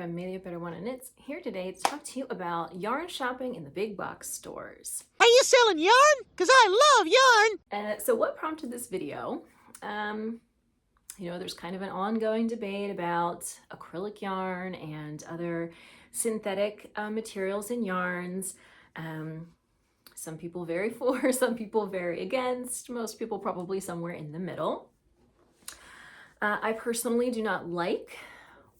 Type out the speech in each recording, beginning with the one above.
Amelia, Better Wanna Knits, here today to talk to you about yarn shopping in the big box stores. Are you selling yarn? Because I love yarn. So what prompted this video? There's kind of an ongoing debate about acrylic yarn and other synthetic materials and yarns. Some people very for, some people very against, most people probably somewhere in the middle. I personally do not like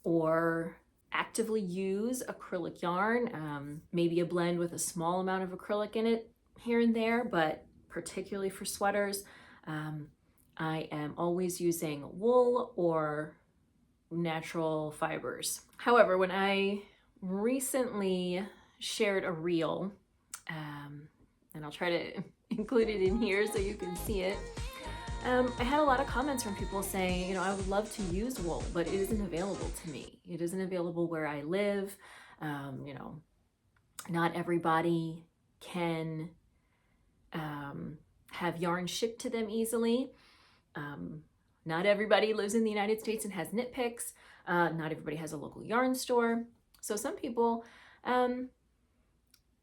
or actively use acrylic yarn, maybe a blend with a small amount of acrylic in it here and there, but particularly for sweaters, I am always using wool or natural fibers. However, when I recently shared a reel, and I'll try to include it in here so you can see it, I had a lot of comments from people saying, I would love to use wool, but it isn't available to me. It isn't available where I live. Not everybody can have yarn shipped to them easily. Not everybody lives in the United States and has knit picks. Not everybody has a local yarn store. So some people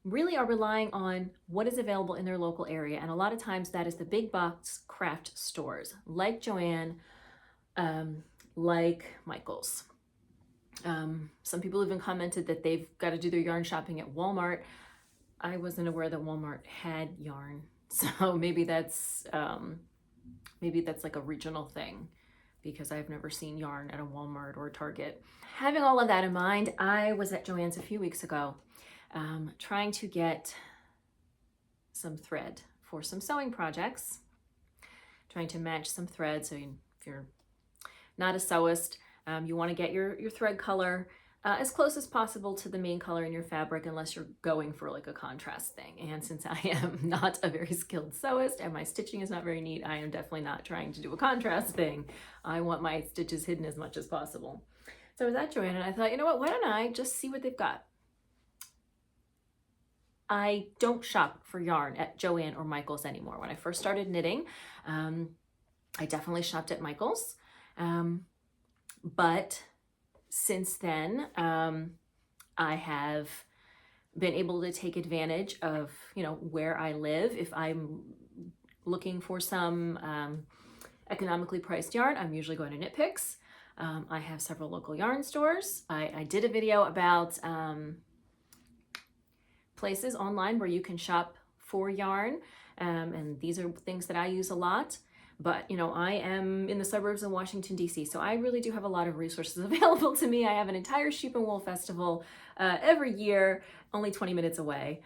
really are relying on what is available in their local area. And a lot of times that is the big box craft stores like Joann, like Michaels. Some people even commented that they've got to do their yarn shopping at Walmart. I wasn't aware that Walmart had yarn. So maybe that's like a regional thing, because I've never seen yarn at a Walmart or a Target. Having all of that in mind, I was at Joann's a few weeks ago, trying to get some thread for some sewing projects, trying to match some thread. So if you're not a sewist, you want to get your thread color as close as possible to the main color in your fabric, unless you're going for like a contrast thing. And since I am not a very skilled sewist and my stitching is not very neat, I am definitely not trying to do a contrast thing. I want my stitches hidden as much as possible. So I was at Joann and I thought, you know what, why don't I just see what they've got? I don't shop for yarn at Joann or Michaels anymore. When I first started knitting, I definitely shopped at Michaels. But since then, I have been able to take advantage of, where I live. If I'm looking for some economically priced yarn, I'm usually going to Knit Picks. I have several local yarn stores. I did a video about places online where you can shop for yarn, and these are things that I use a lot. But I am in the suburbs of Washington, D.C., so I really do have a lot of resources available to me. I have an entire sheep and wool festival every year, only 20 minutes away.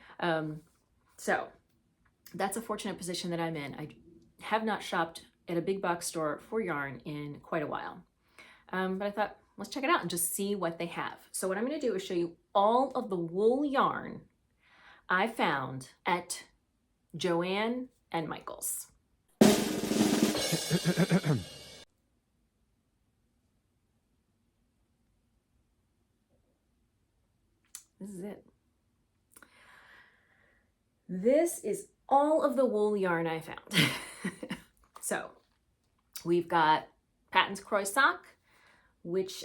So that's a fortunate position that I'm in. I have not shopped at a big box store for yarn in quite a while. But I thought, let's check it out and just see what they have. So what I'm going to do is show you all of the wool yarn I found at Joann and Michaels. This is it. This is all of the wool yarn I found. So we've got Patton's Croissant, which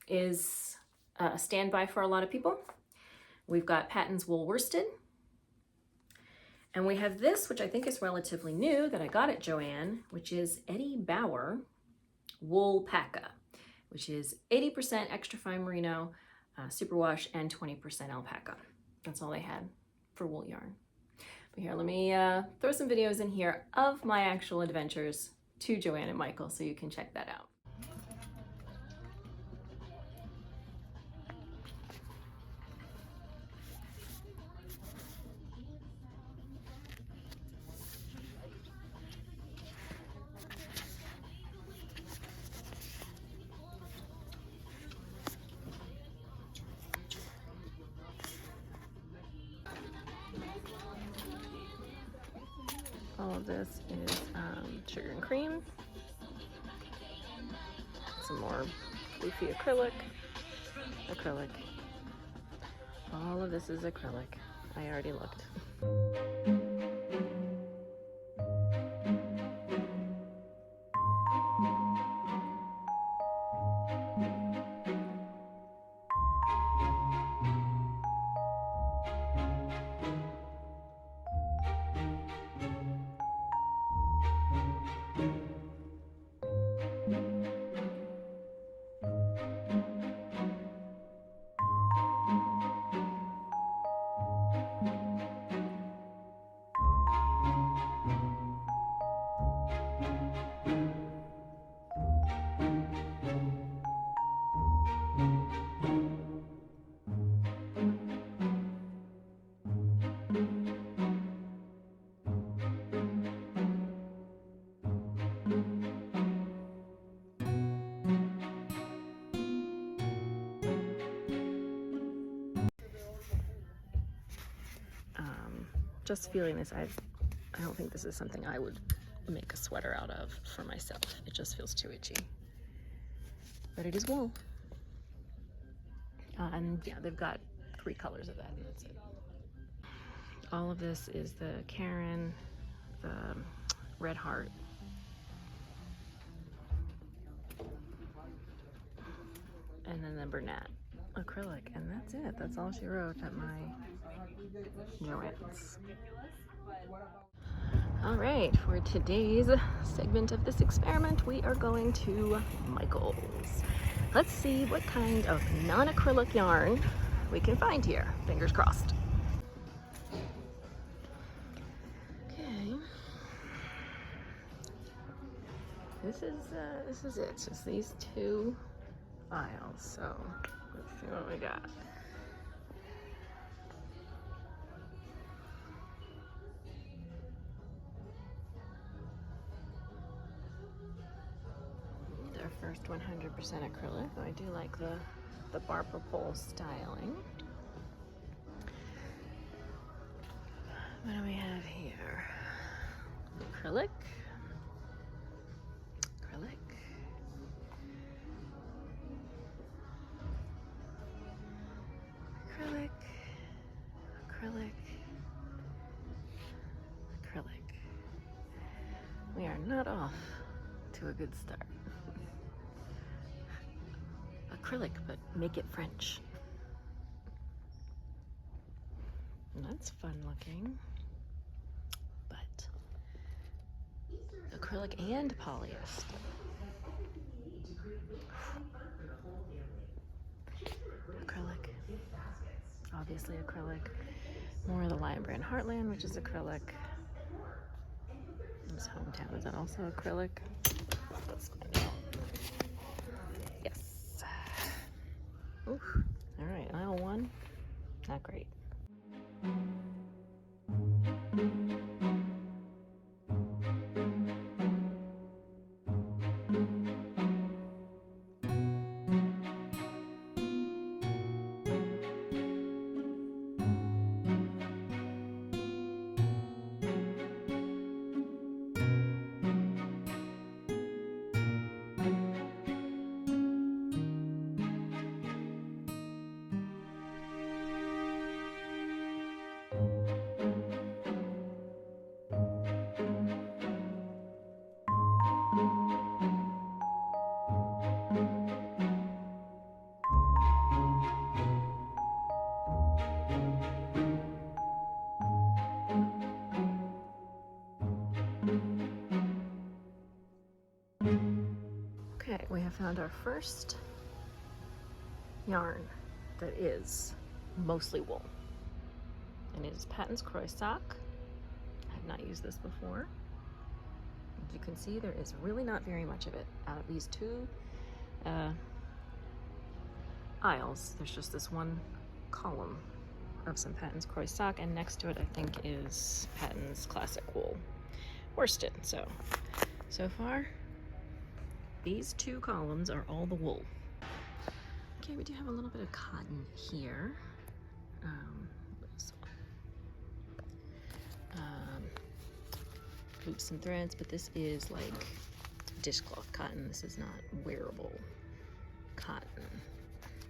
is a standby for a lot of people. We've got Patton's Wool Worsted. And we have this, which I think is relatively new, that I got at Joann, which is Eddie Bauer Wool Paca, which is 80% extra fine merino, superwash, and 20% alpaca. That's all they had for wool yarn. But here, let me throw some videos in here of my actual adventures to Joann and Michaels so you can check that out. All of this is sugar and cream, some more leafy acrylic. All of this is acrylic. I already looked. just feeling this, I don't think this is something I would make a sweater out of for myself. It just feels too itchy. But it is wool. And yeah, they've got 3 colors of that, and that's it. All of this is the Karen, the Red Heart, and then the Bernat acrylic, and that's it. That's all she wrote at my Joann's. All right, for today's segment of this experiment, we are going to Michaels. Let's see what kind of non-acrylic yarn we can find here. Fingers crossed. Okay. This is it. Just these 2 aisles. So let's see what we got. Our first 100% acrylic. I do like the barber pole styling. What do we have here? Acrylic. Acrylic. Acrylic. Acrylic. Acrylic. We are not off to a good start. Acrylic, but make it French. And that's fun looking. But acrylic and polyester. Acrylic. Obviously acrylic. More of the Lion Brand Heartland, which is acrylic. This Hometown, is that also acrylic? Let's find out. Yes. Oof. All right, aisle 1, not great. Okay, we have found our first yarn that is mostly wool. And it is Patton's Croissant. I have not used this before. As you can see, there is really not very much of it. Out of these 2 aisles, there's just this 1 column of some Patton's Croissant, and next to it I think is Patton's Classic Wool worsted. So far, these 2 columns are all the wool. Okay, we do have a little bit of cotton here. Loops and threads, but this is like dishcloth cotton. This is not wearable cotton.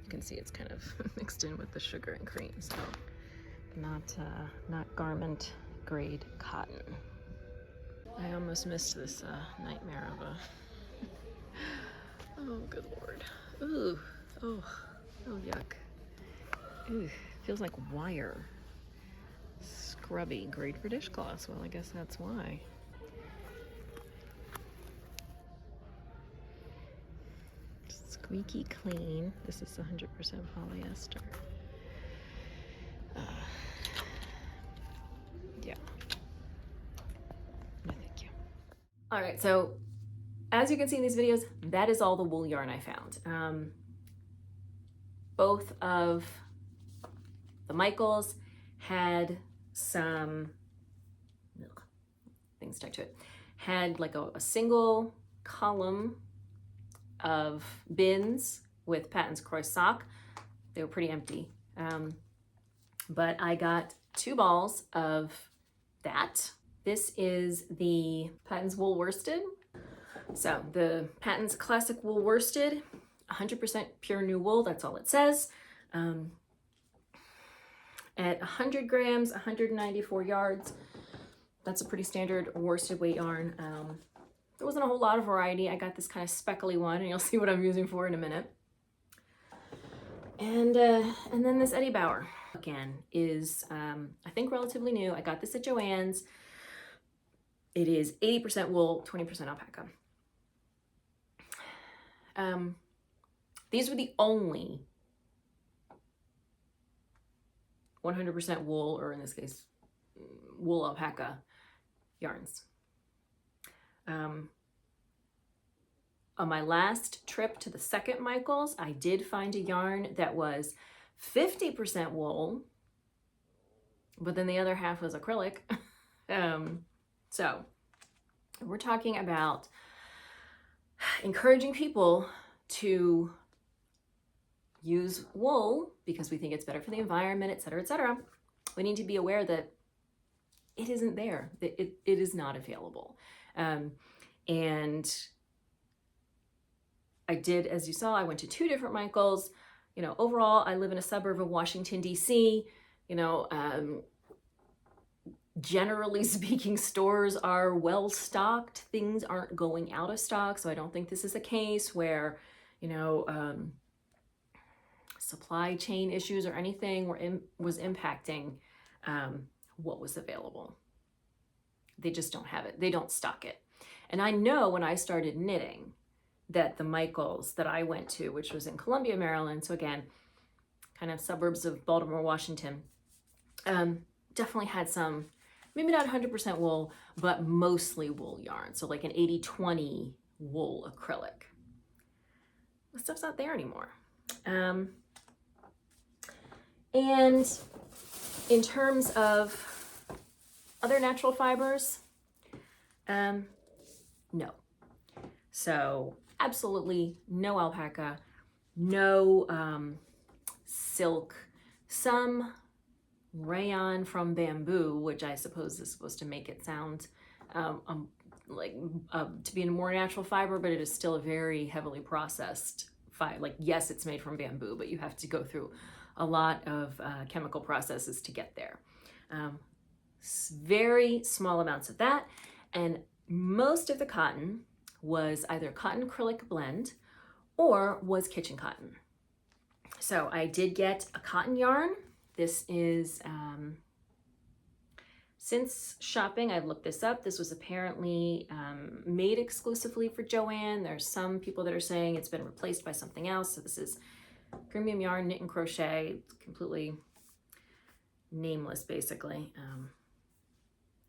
You can see it's kind of mixed in with the sugar and cream, so not garment grade cotton. I almost missed this nightmare of a oh, good Lord. Ooh, oh, yuck. Ooh, feels like wire. Scrubby, great for dishcloths. Well, I guess that's why. Squeaky clean. This is 100% polyester. Yeah. No, thank you. All right, so as you can see in these videos, that is all the wool yarn I found. Both of the Michaels had some things stuck to it. Had like a single column of bins with Patton's Croissant. They were pretty empty. But I got 2 balls of that. This is the Patton's wool worsted. So the Patton's classic wool worsted, 100% pure new wool, that's all it says. At 100 grams, 194 yards. That's a pretty standard worsted weight yarn. There wasn't a whole lot of variety. I got this kind of speckly one, and you'll see what I'm using for in a minute. And then this Eddie Bauer, again, is, I think, relatively new. I got this at Joann's. It is 80% wool, 20% alpaca. These were the only 100% wool, or in this case, wool alpaca yarns. On my last trip to the second Michaels, I did find a yarn that was 50% wool, but then the other half was acrylic. So we're talking about encouraging people to use wool because we think it's better for the environment, et cetera, et cetera. We need to be aware that it isn't there, that it is not available. And I did, as you saw, I went to 2 different Michaels. You know, overall, I live in a suburb of Washington, D.C. You know, generally speaking, stores are well stocked. Things aren't going out of stock. So I don't think this is a case where, you know, supply chain issues or anything was impacting what was available. They just don't have it. They don't stock it. And I know when I started knitting that the Michaels that I went to, which was in Columbia, Maryland, so again, kind of suburbs of Baltimore, Washington, definitely had some, maybe not 100% wool, but mostly wool yarn. So like an 80-20 wool acrylic. The stuff's not there anymore. And in terms of other natural fibers, no. So absolutely no alpaca, no silk, some rayon from bamboo, which I suppose is supposed to make it sound to be a more natural fiber, but it is still a very heavily processed fiber. Like, yes, it's made from bamboo, but you have to go through a lot of chemical processes to get there. Very small amounts of that, and most of the cotton was either cotton acrylic blend or was kitchen cotton. So I did get a cotton yarn. This is, since shopping, I've looked this up. This was apparently made exclusively for Joann. There's some people that are saying it's been replaced by something else. So this is premium yarn, knit and crochet, completely nameless, basically.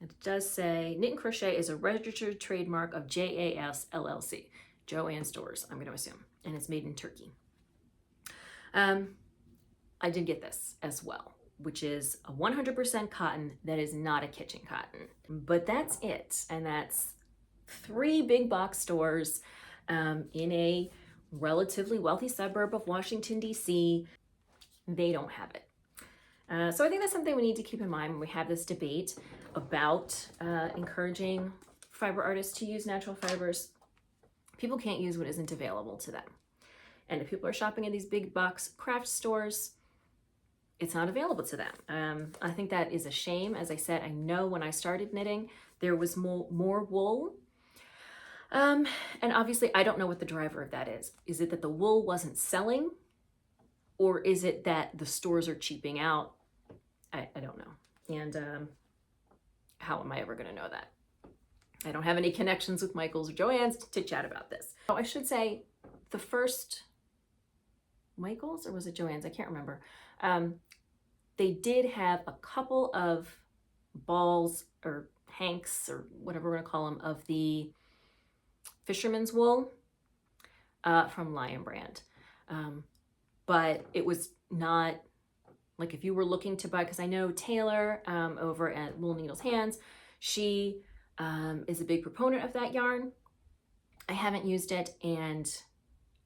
It does say knit and crochet is a registered trademark of JAS LLC, Joann Stores, I'm going to assume, and it's made in Turkey. I did get this as well, which is a 100% cotton that is not a kitchen cotton. But that's it, and that's 3 big box stores in a relatively wealthy suburb of Washington, D.C. They don't have it. So I think that's something we need to keep in mind when we have this debate about encouraging fiber artists to use natural fibers. People can't use what isn't available to them. And if people are shopping at these big box craft stores, it's not available to them. I think that is a shame. As I said, I know when I started knitting, there was more wool. And obviously, I don't know what the driver of that is. Is it that the wool wasn't selling? Or is it that the stores are cheaping out? I don't know. And how am I ever going to know that? I don't have any connections with Michaels or Joann's to chat about this. Oh, I should say the first Michaels, or was it Joann's? I can't remember. They did have a couple of balls or hanks or whatever we're going to call them of the fisherman's wool from Lion Brand. But it was not, like, if you were looking to buy, because I know Taylor over at Wool Needles Hands, she is a big proponent of that yarn. I haven't used it, and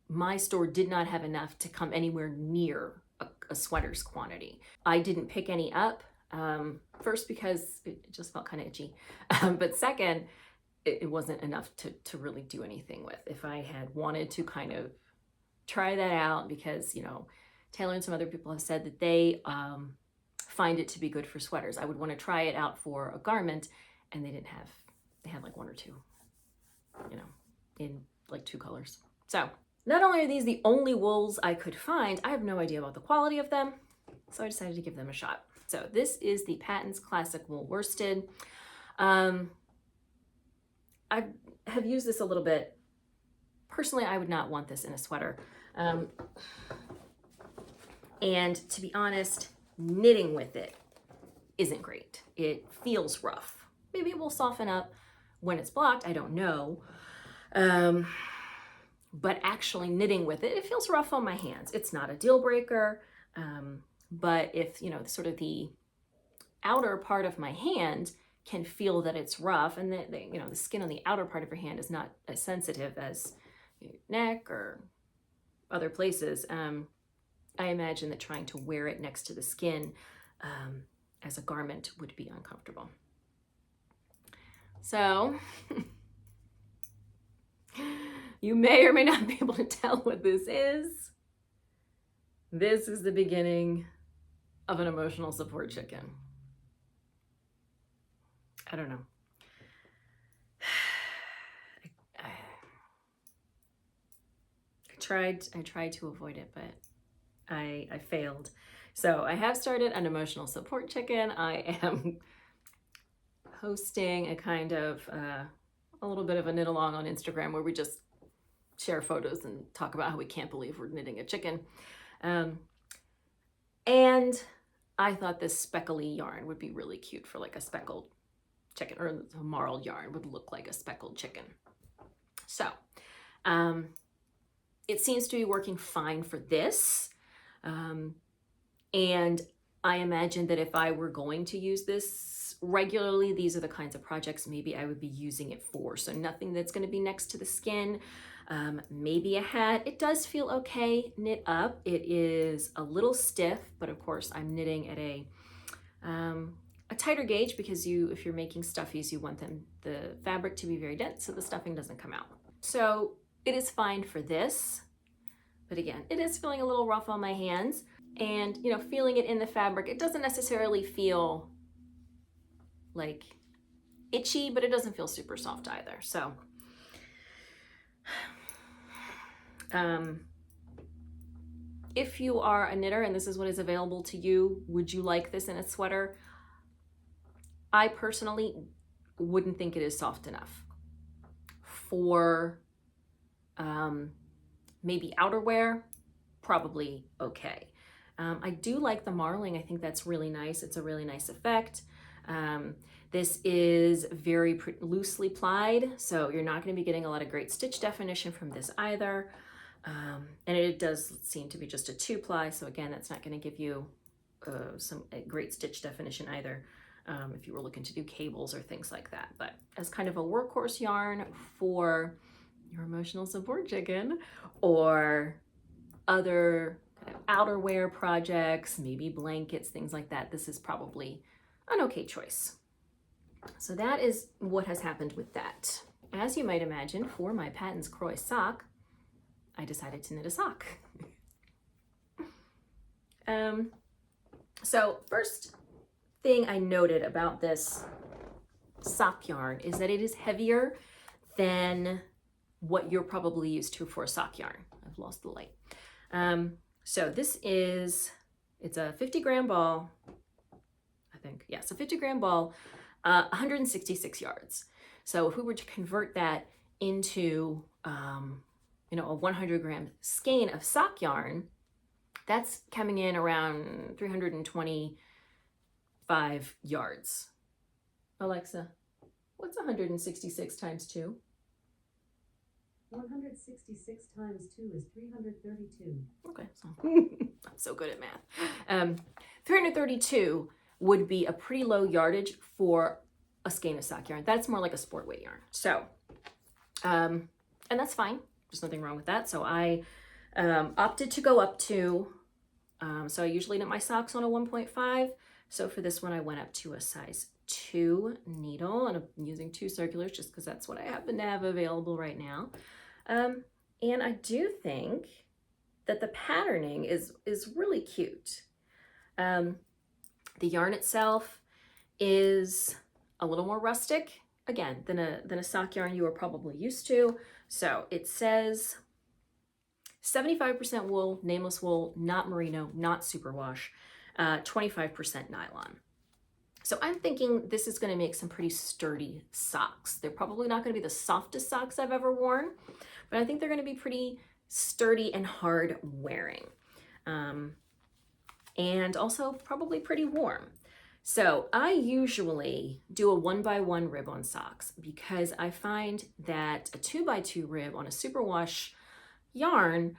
my store did not have enough to come anywhere near a sweater's quantity. I didn't pick any up. First, because it just felt kind of itchy. But second, it wasn't enough to really do anything with. If I had wanted to kind of try that out, because, you know, Taylor and some other people have said that they find it to be good for sweaters. I would want to try it out for a garment, and they had like one or two, you know, in like 2 colors. So not only are these the only wools I could find, I have no idea about the quality of them, so I decided to give them a shot. So this is the Patons Classic Wool Worsted. I have used this a little bit. Personally, I would not want this in a sweater. And to be honest, knitting with it isn't great. It feels rough. Maybe it will soften up when it's blocked, I don't know. But actually knitting with it, it feels rough on my hands. It's not a deal breaker, but if, you know, sort of the outer part of my hand can feel that it's rough, and you know, the skin on the outer part of your hand is not as sensitive as your neck or other places, I imagine that trying to wear it next to the skin as a garment would be uncomfortable. So you may or may not be able to tell what this is. This is the beginning of an emotional support chicken. I don't know. I tried to avoid it, but I failed. So I have started an emotional support chicken. I am hosting a kind of a little bit of a knit along on Instagram, where we just share photos and talk about how we can't believe we're knitting a chicken. And I thought this speckly yarn would be really cute for like a speckled chicken, or a marled yarn would look like a speckled chicken. So it seems to be working fine for this. And I imagine that if I were going to use this regularly, these are the kinds of projects maybe I would be using it for. So nothing that's going to be next to the skin. Maybe a hat. It does feel okay knit up. It is a little stiff, but of course I'm knitting at a tighter gauge, because if you're making stuffies, you want the fabric to be very dense so the stuffing doesn't come out. So it is fine for this, but again, it is feeling a little rough on my hands, and, you know, feeling it in the fabric, it doesn't necessarily feel like itchy, but it doesn't feel super soft either. So if you are a knitter and this is what is available to you, would you like this in a sweater? I personally wouldn't think it is soft enough. For maybe outerwear, probably okay. I do like the marling. I think that's really nice. It's a really nice effect. This is very loosely plied, so you're not going to be getting a lot of great stitch definition from this either. And it does seem to be just a 2-ply, so again, that's not going to give you some great stitch definition either, if you were looking to do cables or things like that. But as kind of a workhorse yarn for your emotional support chicken or other kind of outerwear projects, maybe blankets, things like that, this is probably an okay choice. So that is what has happened with that. As you might imagine, for my Patons Croy sock, I decided to knit a sock. So first thing I noted about this sock yarn is that it is heavier than what you're probably used to for a sock yarn. I've lost the light. So this is, it's a 50-gram ball, I think. Yeah, it's a 50-gram ball, 166 yards. So if we were to convert that into, you know, a 100-gram skein of sock yarn, that's coming in around 325 yards. Alexa, what's 166 times 2? 166 times 2 is 332. Okay, so I'm so good at math. 332 would be a pretty low yardage for a skein of sock yarn. That's more like a sport weight yarn. So, and that's fine. There's nothing wrong with that. So I opted to go up to, so I usually knit my socks on a 1.5. So for this one, I went up to a size 2 needle, and I'm using 2 circulars just because that's what I happen to have available right now. And I do think that the patterning is really cute. The yarn itself is a little more rustic, again, than a sock yarn you are probably used to. So it says 75% wool, nameless wool, not merino, not superwash, 25% nylon. So I'm thinking this is going to make some pretty sturdy socks. They're probably not going to be the softest socks I've ever worn, but I think they're going to be pretty sturdy and hard wearing. And also probably pretty warm. So I usually do a 1x1 rib on socks because I find that a 2x2 rib on a superwash yarn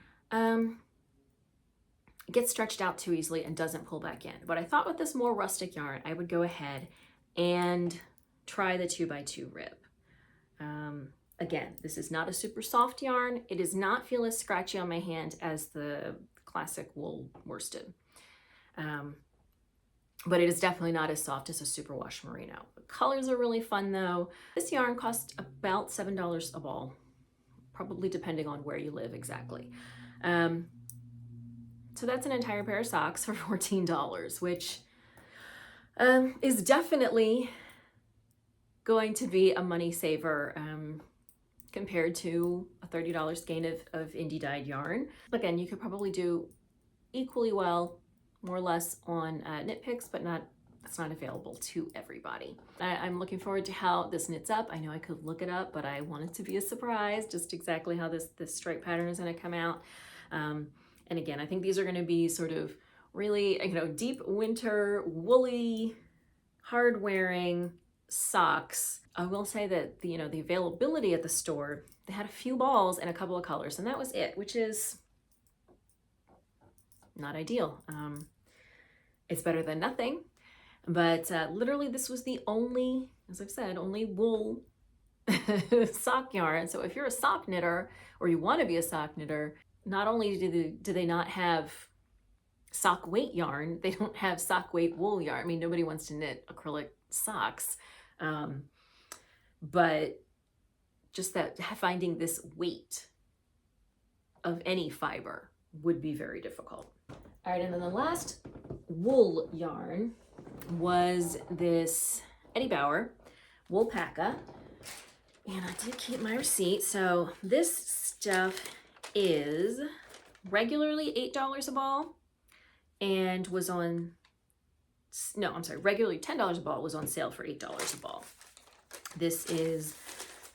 gets stretched out too easily and doesn't pull back in. But I thought with this more rustic yarn, I would go ahead and try the 2x2 rib. Again, this is not a super soft yarn. It does not feel as scratchy on my hand as the classic wool worsted. But it is definitely not as soft as a superwash merino. The colors are really fun though. This yarn costs about $7 a ball, probably depending on where you live exactly. So that's an entire pair of socks for $14, which is definitely going to be a money saver compared to a $30 skein of indie dyed yarn. Again, you could probably do equally well, more or less, on knit picks, but it's not available to everybody. I'm looking forward to how this knits up. I know I could look it up, but I want it to be a surprise, just exactly how this stripe pattern is going to come out. And again, I think these are going to be sort of really, deep winter, woolly, hard wearing socks. I will say that the availability at the store, they had a few balls and a couple of colors, and that was it, which is not ideal. It's better than nothing, but literally this was the only, as I've said, only wool sock yarn. So if you're a sock knitter or you want to be a sock knitter, not only do they not have sock weight yarn, they don't have sock weight wool yarn. I mean, nobody wants to knit acrylic socks, but just that finding this weight of any fiber would be very difficult. All right, and then the last wool yarn was this Eddie Bauer Woolpaca, and I did keep my receipt. So this stuff is regularly $8 a ball and was on, no, I'm sorry, regularly $10 a ball, was on sale for $8 a ball. This is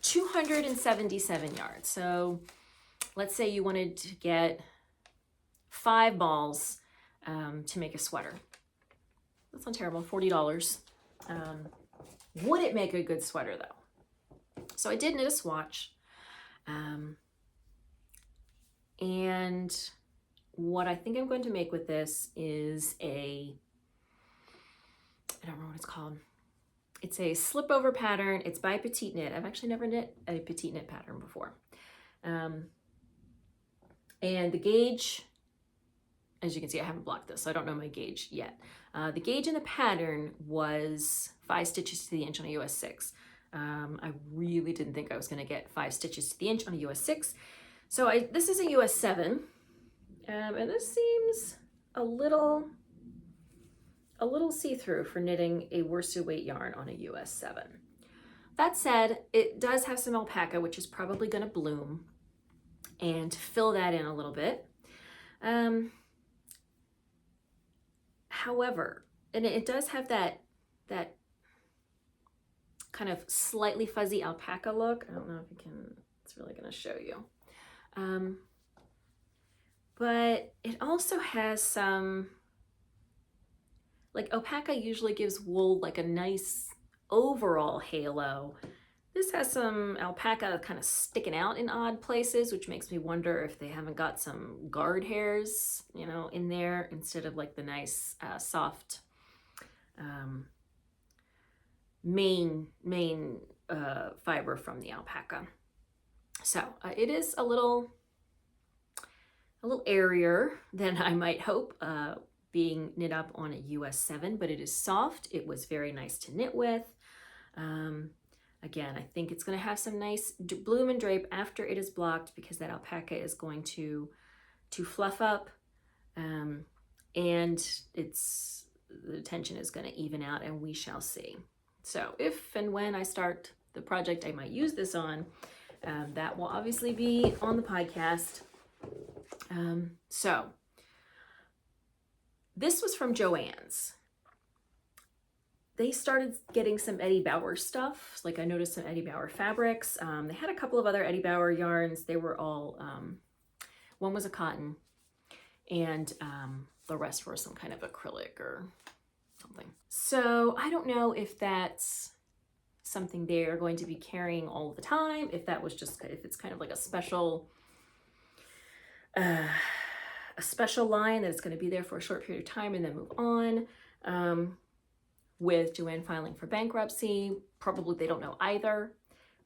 277 yards. So let's say you wanted to get 5 balls to make a sweater. That's not terrible, $40. Would it make a good sweater though? So I did knit a swatch. And what I think I'm going to make with this is I don't remember what it's called. It's a slip over pattern. It's by Petite Knit. I've actually never knit a Petite Knit pattern before. And the gauge, as you can see, I haven't blocked this, so I don't know my gauge yet. The gauge in the pattern was 5 stitches to the inch on a US 6. I really didn't think I was going to get 5 stitches to the inch on a US 6. So this is a US 7, and this seems a little see-through for knitting a worsted weight yarn on a US 7. That said, it does have some alpaca, which is probably going to bloom, and to fill that in a little bit. However, and it does have that kind of slightly fuzzy alpaca look. I don't know if it's really going to show you. But it also has some, like, alpaca usually gives wool like a nice overall halo. This has some alpaca kind of sticking out in odd places, which makes me wonder if they haven't got some guard hairs, in there instead of like the nice soft main fiber from the alpaca. So it is a little airier than I might hope being knit up on a US 7, but it is soft. It was very nice to knit with. Again, I think it's going to have some nice bloom and drape after it is blocked, because that alpaca is going to fluff up, and the tension is going to even out, and we shall see. So if and when I start the project I might use this on, that will obviously be on the podcast. So this was from Joann's. They started getting some Eddie Bauer stuff. Like I noticed some Eddie Bauer fabrics. They had a couple of other Eddie Bauer yarns. They were all, one was a cotton, and the rest were some kind of acrylic or something. So I don't know if that's something they're going to be carrying all the time, if that was just, if it's kind of like a special line that it's going to be there for a short period of time and then move on. With Joann filing for bankruptcy, probably they don't know either.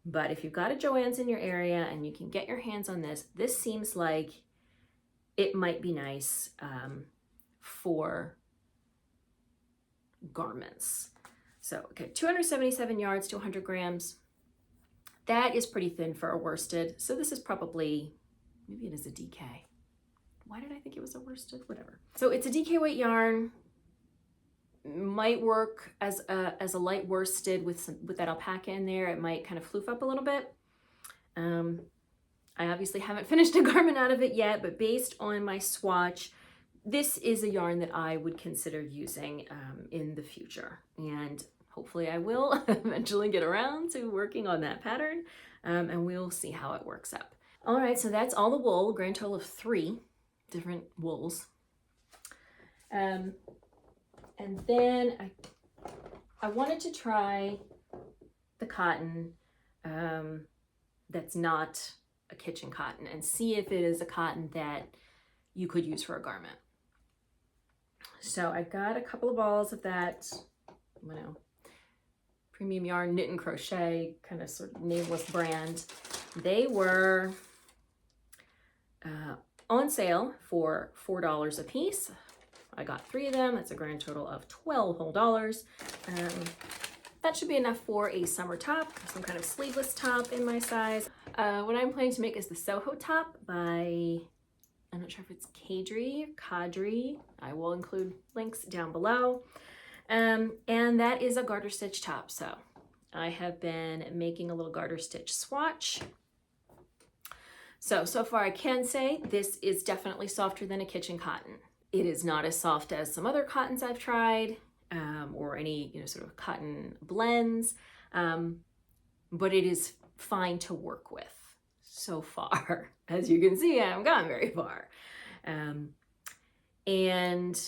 But if you've got a Joann's in your area and you can get your hands on this, this seems like it might be nice for garments. So, okay, 277 yards to 100 grams. That is pretty thin for a worsted. So this is probably, maybe it is a DK. Why did I think it was a worsted? Whatever. So it's a DK weight yarn. Might work as a light worsted with that alpaca in there. It might kind of floof up a little bit. I obviously haven't finished a garment out of it yet, but based on my swatch, this is a yarn that I would consider using in the future. And hopefully I will eventually get around to working on that pattern, and we'll see how it works up. All right, so that's all the wool, grand total of 3 different wools. And then I wanted to try the cotton that's not a kitchen cotton and see if it is a cotton that you could use for a garment. So I got a couple of balls of that, you know, premium yarn knit and crochet kind of sort of nameless brand. They were on sale for $4 a piece. I got 3 of them. That's a grand total of $12 whole. That should be enough for a summer top, some kind of sleeveless top in my size. What I'm planning to make is the Soho top by, I'm not sure if it's Kadri. I will include links down below. And that is a garter stitch top. So I have been making a little garter stitch swatch. So far I can say this is definitely softer than a kitchen cotton. It is not as soft as some other cottons I've tried, or any, you know, sort of cotton blends, but it is fine to work with so far. As you can see, I haven't gone very far. And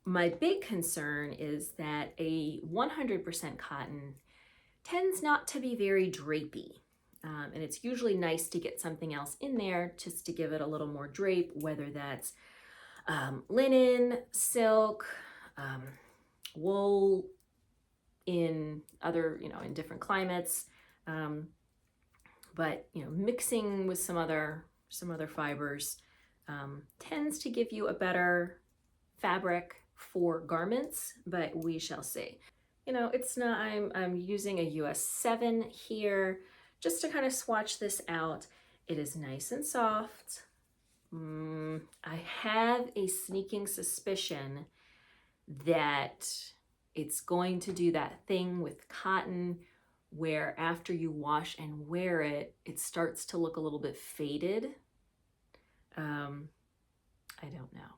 my big concern is that a 100% cotton tends not to be very drapey. And it's usually nice to get something else in there just to give it a little more drape, whether that's linen, silk, wool in other, you know, in different climates. But, you know, mixing with some other fibers tends to give you a better fabric for garments, but we shall see. You know, it's not, I'm using a US 7 here just to kind of swatch this out. It is nice and soft. I have a sneaking suspicion that it's going to do that thing with cotton where after you wash and wear it, it starts to look a little bit faded. I don't know.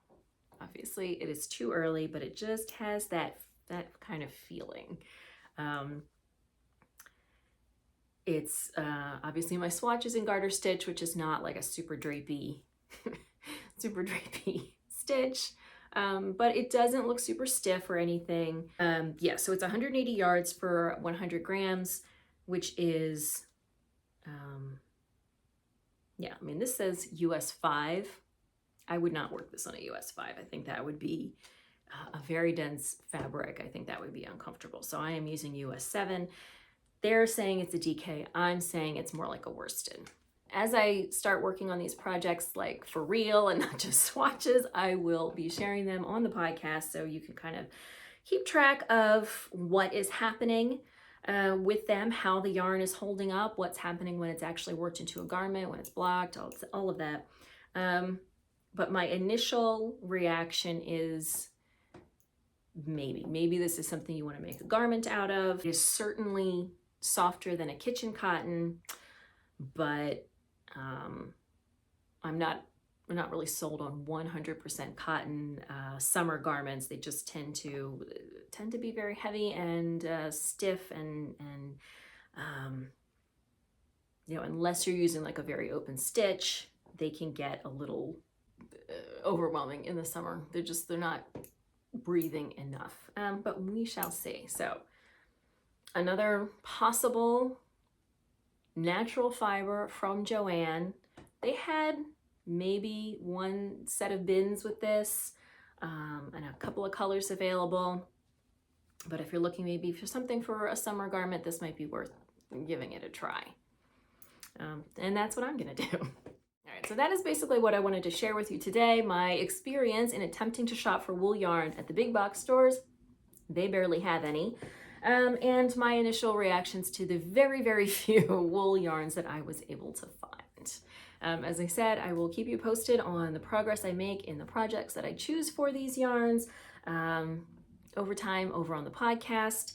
Obviously it is too early, but it just has that kind of feeling. It's obviously my swatch is in garter stitch, which is not like a super drapey stitch, but it doesn't look super stiff or anything. Yeah, so it's 180 yards for 100 grams, which is, yeah, I mean, this says US 5. I would not work this on a US 5. I think that would be a very dense fabric. I think that would be uncomfortable. So I am using US 7. They're saying it's a DK. I'm saying it's more like a worsted. as I start working on these projects like for real and not just swatches, I will be sharing them on the podcast so you can kind of keep track of what is happening with them, how the yarn is holding up, what's happening when it's actually worked into a garment, when it's blocked, all of that. But my initial reaction is maybe this is something you want to make a garment out of. It is certainly softer than a kitchen cotton, but I'm not really sold on 100% cotton summer garments. They just tend to be very heavy and stiff, and you know, unless you're using like a very open stitch, they can get a little overwhelming in the summer. They're not breathing enough, but we shall see. So another possible natural fiber from Joann. They had maybe one set of bins with this and a couple of colors available, but if you're looking maybe for something for a summer garment, this might be worth giving it a try. And that's what I'm gonna do. All right, so that is basically what I wanted to share with you today. My experience in attempting to shop for wool yarn at the big box stores. They barely have any. And my initial reactions to the very, very few wool yarns that I was able to find. As I said, I will keep you posted on the progress I make in the projects that I choose for these yarns over time over on the podcast,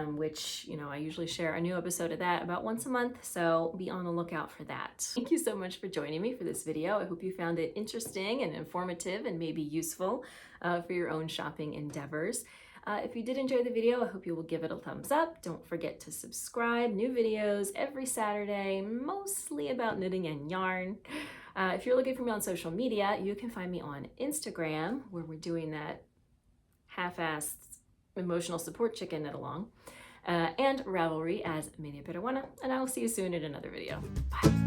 which, you know, I usually share a new episode of that about once a month, so be on the lookout for that. Thank you so much for joining me for this video. I hope you found it interesting and informative and maybe useful for your own shopping endeavors. If you did enjoy the video, I hope you will give it a thumbs up. Don't forget to subscribe. New videos every Saturday, mostly about knitting and yarn. If you're looking for me on social media, you can find me on Instagram, where we're doing that half-assed emotional support chicken knit along, and Ravelry as Media Peruana. And I will see you soon in another video. Bye.